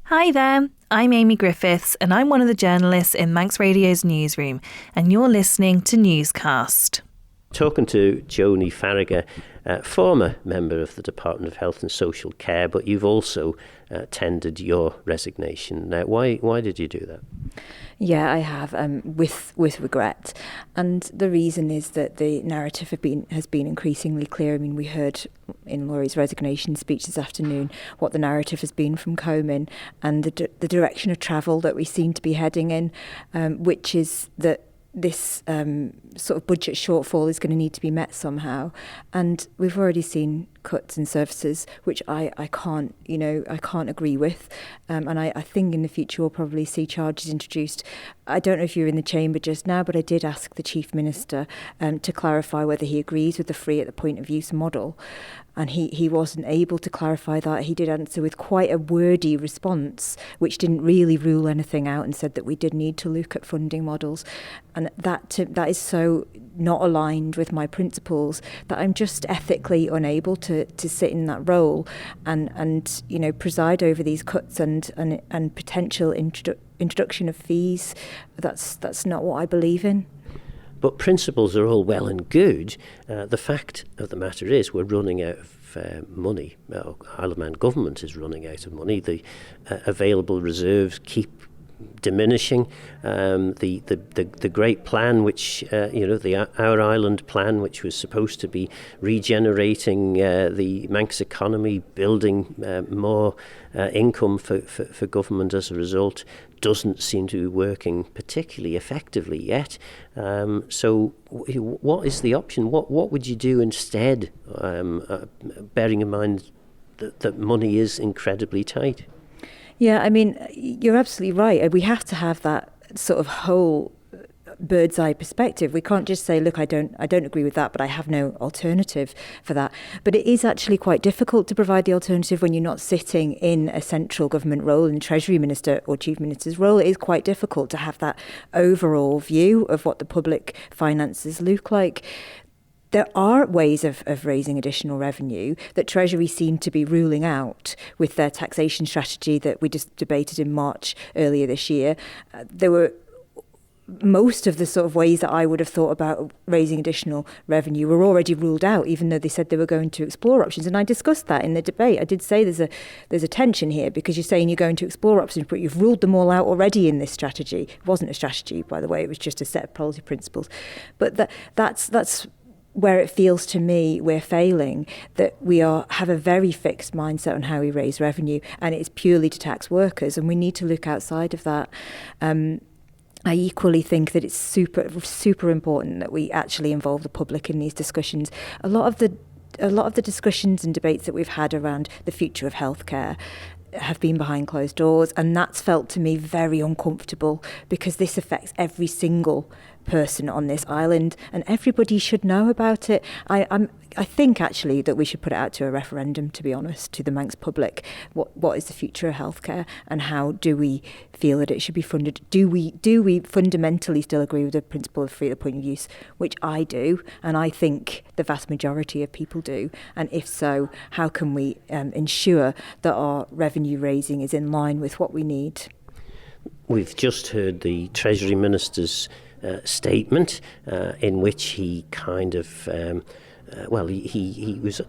Hi there, I'm Amy Griffiths and I'm one of the journalists in Manx Radio's newsroom, and you're listening to Newscast. Talking to Joney Faragher, former member of the Department of Health and Social Care, but you've also tendered your resignation. Why did you do that? Yeah, I have, with regret. And the reason is that the narrative has been increasingly clear. I mean, we heard in Laurie's resignation speech this afternoon what the narrative has been from CoMIN and the direction of travel that we seem to be heading in, which is that this sort of budget shortfall is going to need to be met somehow. And we've already seen cuts in services, which I can't agree with. And I think in the future we'll probably see charges introduced. I don't know if you're in the chamber just now, but I did ask the Chief Minister to clarify whether he agrees with the free at the point of use model. And he wasn't able to clarify that. He did answer with quite a wordy response, which didn't really rule anything out, and said that we did need to look at funding models. And that is so not aligned with my principles that I'm just ethically unable to sit in that role and preside over these cuts and potential introduction of fees. That's not what I believe in. But principles are all well and good. The fact of the matter is we're running out of money. Isle of Man government is running out of money. The available reserves keep diminishing. The great plan, which the Our Island plan, which was supposed to be regenerating the Manx economy, building more income for government as a result, doesn't seem to be working particularly effectively yet. So what is the option? What would you do instead, bearing in mind that money is incredibly tight? Yeah, I mean, you're absolutely right. We have to have that sort of whole bird's eye perspective. We can't just say, look, I don't agree with that, but I have no alternative for that. But it is actually quite difficult to provide the alternative when you're not sitting in a central government role, in Treasury Minister or Chief Minister's role. It is quite difficult to have that overall view of what the public finances look like. There are ways of raising additional revenue that Treasury seem to be ruling out with their taxation strategy that we just debated in March earlier this year. There were most of the sort of ways that I would have thought about raising additional revenue were already ruled out, even though they said they were going to explore options. And I discussed that in the debate. I did say there's a tension here, because you're saying you're going to explore options, but you've ruled them all out already in this strategy. It wasn't a strategy, by the way. It was just a set of policy principles. But that's where it feels to me we're failing, that we have a very fixed mindset on how we raise revenue, and it's purely to tax workers, and we need to look outside of that. I equally think that it's super important that we actually involve the public in these discussions. A lot of the discussions and debates that we've had around the future of healthcare have been behind closed doors, and that's felt to me very uncomfortable, because this affects every single person on this island and everybody should know about it. I think actually that we should put it out to a referendum, to be honest, to the Manx public. What is the future of healthcare, and how do we feel that it should be funded? Do we fundamentally still agree with the principle of free at the point of use, which I do, and I think the vast majority of people do? And if so, how can we ensure that our revenue raising is in line with what we need? We've just heard the Treasury Minister's statement in which he kind of he was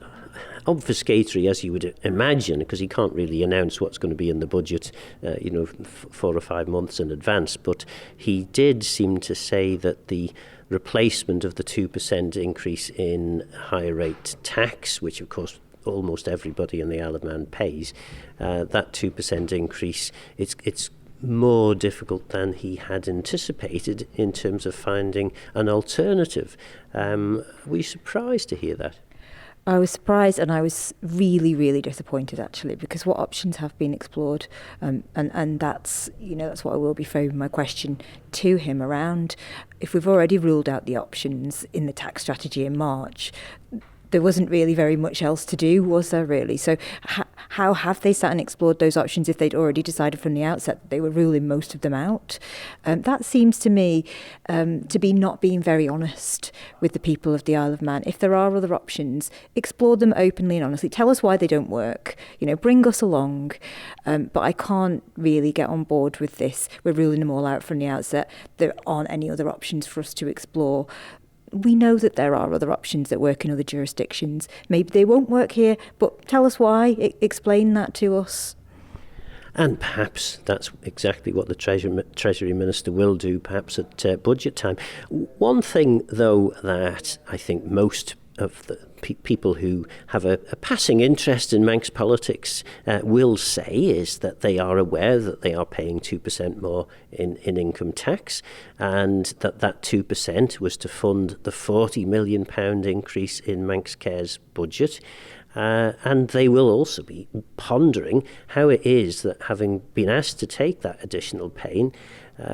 obfuscatory, as you would imagine, because he can't really announce what's going to be in the budget 4 or 5 months in advance. But he did seem to say that the replacement of the 2% increase in higher rate tax, which of course almost everybody in the Isle of Man pays, that 2% increase, it's more difficult than he had anticipated in terms of finding an alternative. Were you surprised to hear that? I was surprised, and I was really, really disappointed, actually, because what options have been explored, and that's what I will be framing my question to him around. If we've already ruled out the options in the tax strategy in March, there wasn't really very much else to do, was there really? So How have they sat and explored those options if they'd already decided from the outset that they were ruling most of them out? That seems to me to be not being very honest with the people of the Isle of Man. If there are other options, explore them openly and honestly. Tell us why they don't work. Bring us along. But I can't really get on board with this. We're ruling them all out from the outset. There aren't any other options for us to explore. We know that there are other options that work in other jurisdictions. Maybe they won't work here, but tell us why. Explain that to us. And perhaps that's exactly what the Treasury Minister will do, perhaps at budget time. One thing, though, that I think most of the people who have a passing interest in Manx politics will say is that they are aware that they are paying 2% more in income tax, and that 2% was to fund the £40 million increase in Manx Care's budget. And they will also be pondering how it is that, having been asked to take that additional pain,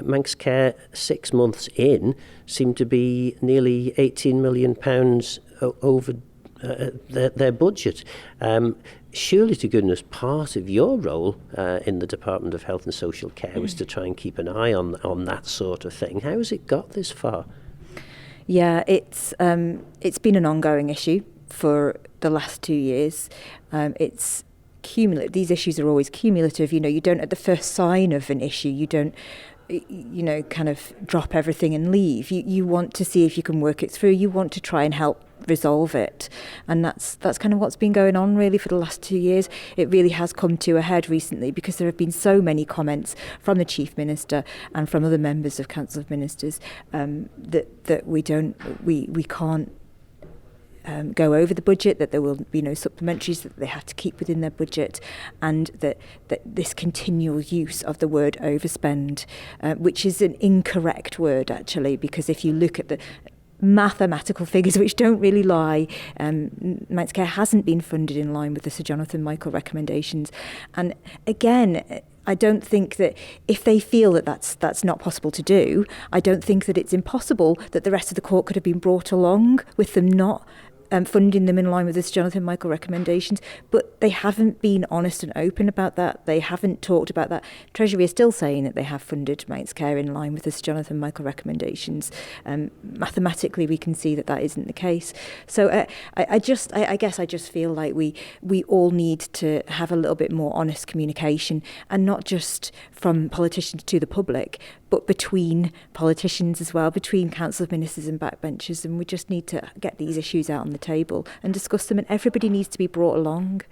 Manx Care 6 months in seemed to be nearly £18 million over their budget. Surely to goodness, part of your role in the Department of Health and Social Care was to try and keep an eye on that sort of thing. How has it got this far? Yeah, it's been an ongoing issue for the last 2 years. It's cumulative. These issues are always cumulative. You don't, at the first sign of an issue, you don't kind of drop everything and leave. You want to see if you can work it through. You want to try and help resolve it, and that's kind of what's been going on really for the last 2 years. It really has come to a head recently because there have been so many comments from the Chief Minister and from other members of Council of Ministers that we can't go over the budget, that there will be no supplementaries, that they have to keep within their budget, and that this continual use of the word overspend, which is an incorrect word actually, because if you look at the mathematical figures which don't really lie, Manx Care hasn't been funded in line with the Sir Jonathan Michael recommendations. And again, I don't think that if they feel that that's not possible to do, I don't think that it's impossible that the rest of the court could have been brought along with them not funding them in line with the Sir Jonathan Michael recommendations, but they haven't been honest and open about that. They haven't talked about that. Treasury is still saying that they have funded Manx Care in line with the Sir Jonathan Michael recommendations. Mathematically, we can see that isn't the case. So I guess I just feel like we all need to have a little bit more honest communication, and not just from politicians to the public, but between politicians as well, between Council of Ministers and backbenchers. And we just need to get these issues out on the table and discuss them, and everybody needs to be brought along.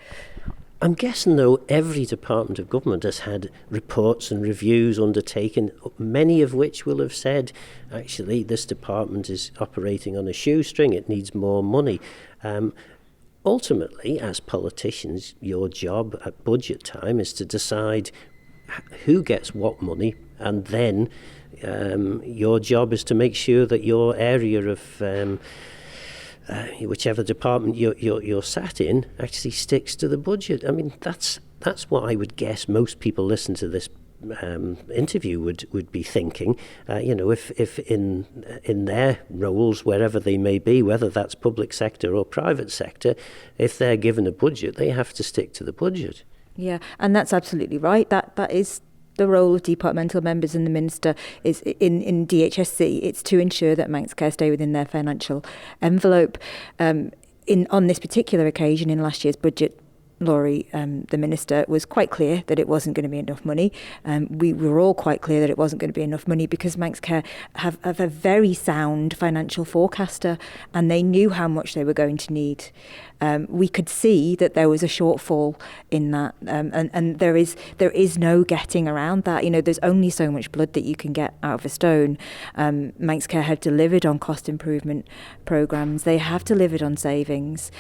I'm guessing, though, every department of government has had reports and reviews undertaken, many of which will have said, actually, this department is operating on a shoestring, it needs more money. Ultimately, as politicians, your job at budget time is to decide who gets what money, and then your job is to make sure that your area of whichever department you're sat in actually sticks to the budget. I mean, that's what I would guess most people listen to this interview would be thinking. If in their roles, wherever they may be, whether that's public sector or private sector, if they're given a budget, they have to stick to the budget. Yeah, and that's absolutely right. That is the role of departmental members and the Minister is in DHSC. It's to ensure that Manx Care stay within their financial envelope. On this particular occasion, in last year's budget, Lawrie, the Minister, was quite clear that it wasn't going to be enough money. We were all quite clear that it wasn't going to be enough money because Manx Care have a very sound financial forecaster, and they knew how much they were going to need. We could see that there was a shortfall in that, and there is no getting around that. There's only so much blood that you can get out of a stone. Manx Care have delivered on cost improvement programmes. They have delivered on savings,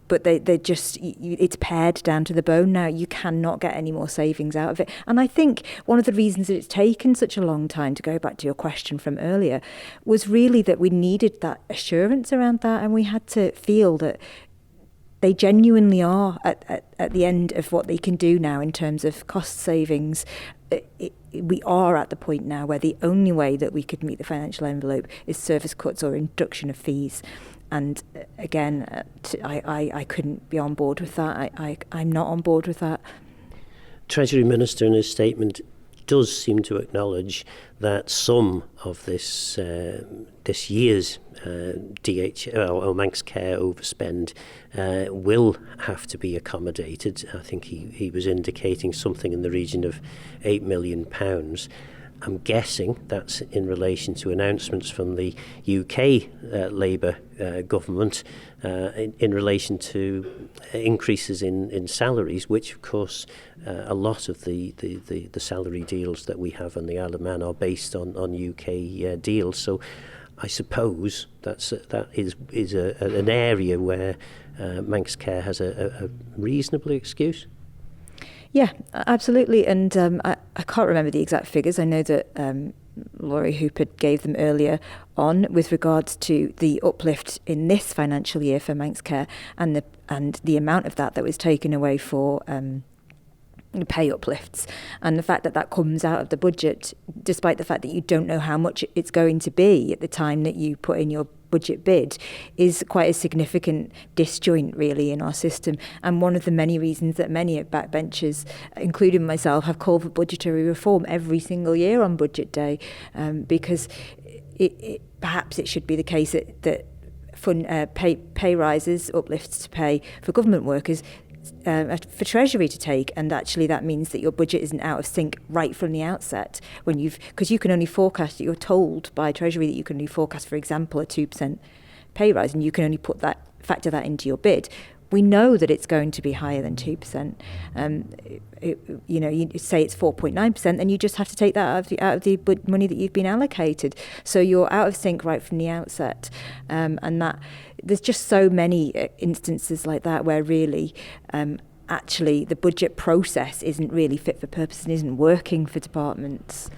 but they're just it's pared down to the bone now. You cannot get any more savings out of it. And I think one of the reasons that it's taken such a long time, to go back to your question from earlier, was really that we needed that assurance around that, and we had to feel that they genuinely are at the end of what they can do now in terms of cost savings. We are at the point now where the only way that we could meet the financial envelope is service cuts or reduction of fees. And again, I couldn't be on board with that. I'm not on board with that. Treasury Minister in his statement does seem to acknowledge that some of this year's Manx Care overspend will have to be accommodated. I think he was indicating something in the region of £8 million. I'm guessing that's in relation to announcements from the UK Labour government in relation to increases in salaries, which of course a lot of the salary deals that we have on the Isle of Man are based on UK deals. So I suppose that is an area where Manx Care has a reasonable excuse. Yeah, absolutely. And I can't remember the exact figures. I know that Lawrie Hooper gave them earlier on with regards to the uplift in this financial year for Manx Care and the amount of that was taken away for pay uplifts, and the fact that comes out of the budget, despite the fact that you don't know how much it's going to be at the time that you put in your budget bid, is quite a significant disjoint really in our system, and one of the many reasons that many backbenchers, including myself, have called for budgetary reform every single year on budget day, because perhaps it should be the case that pay rises, uplifts to pay for government workers, for Treasury to take, and actually that means that your budget isn't out of sync right from the outset because you can only forecast, you're told by Treasury that you can only forecast, for example, a 2% pay rise, and you can only factor that into your bid. We know that it's going to be higher than 2%. You say it's 4.9%, then you just have to take that out of the money that you've been allocated. So you're out of sync right from the outset, and that there's just so many instances like that where really, actually, the budget process isn't really fit for purpose and isn't working for departments.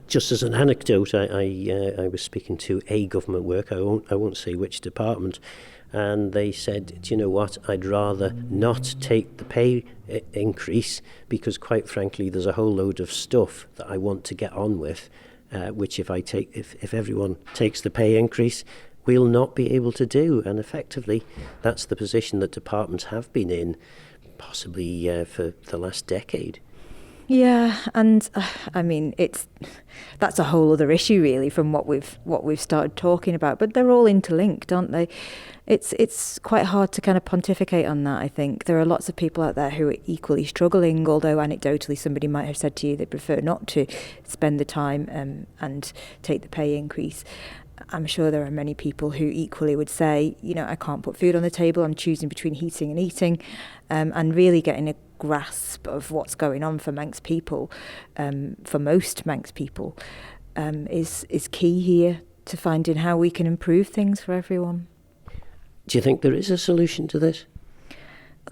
Just as an anecdote, I was speaking to a government worker. I won't say which department. And they said, do you know what, I'd rather not take the pay increase because, quite frankly, there's a whole load of stuff that I want to get on with, which if everyone takes the pay increase, we'll not be able to do. And effectively, that's the position that departments have been in, possibly for the last decade. Yeah, and I mean that's a whole other issue really from what we've started talking about. But they're all interlinked, aren't they? It's quite hard to kind of pontificate on that. I think there are lots of people out there who are equally struggling. Although anecdotally, somebody might have said to you they prefer not to spend the time and take the pay increase. I'm sure there are many people who equally would say, I can't put food on the table. I'm choosing between heating and eating, and really getting a grasp of what's going on for Manx people, for most Manx people, is key here to finding how we can improve things for everyone. Do you think there is a solution to this?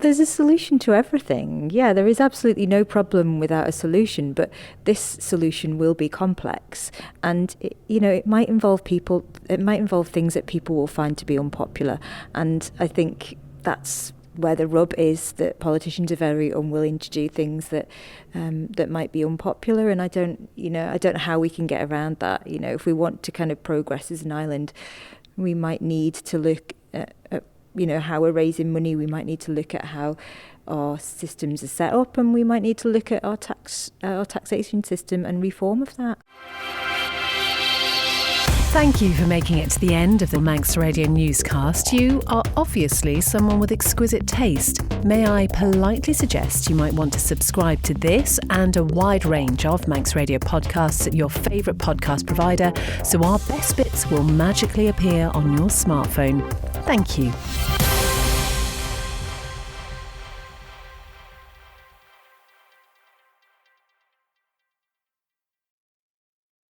There's a solution to everything. Yeah, there is absolutely no problem without a solution, but this solution will be complex, and it might involve people. It might involve things that people will find to be unpopular, and I think that's where the rub is, that politicians are very unwilling to do things that might be unpopular, and I don't know how we can get around that. If we want to kind of progress as an island, we might need to look at how we're raising money. We might need to look at how our systems are set up, and we might need to look at our taxation system and reform of that. Thank you for making it to the end of the Manx Radio Newscast. You are obviously someone with exquisite taste. May I politely suggest you might want to subscribe to this and a wide range of Manx Radio podcasts at your favourite podcast provider, so our best bits will magically appear on your smartphone. Thank you.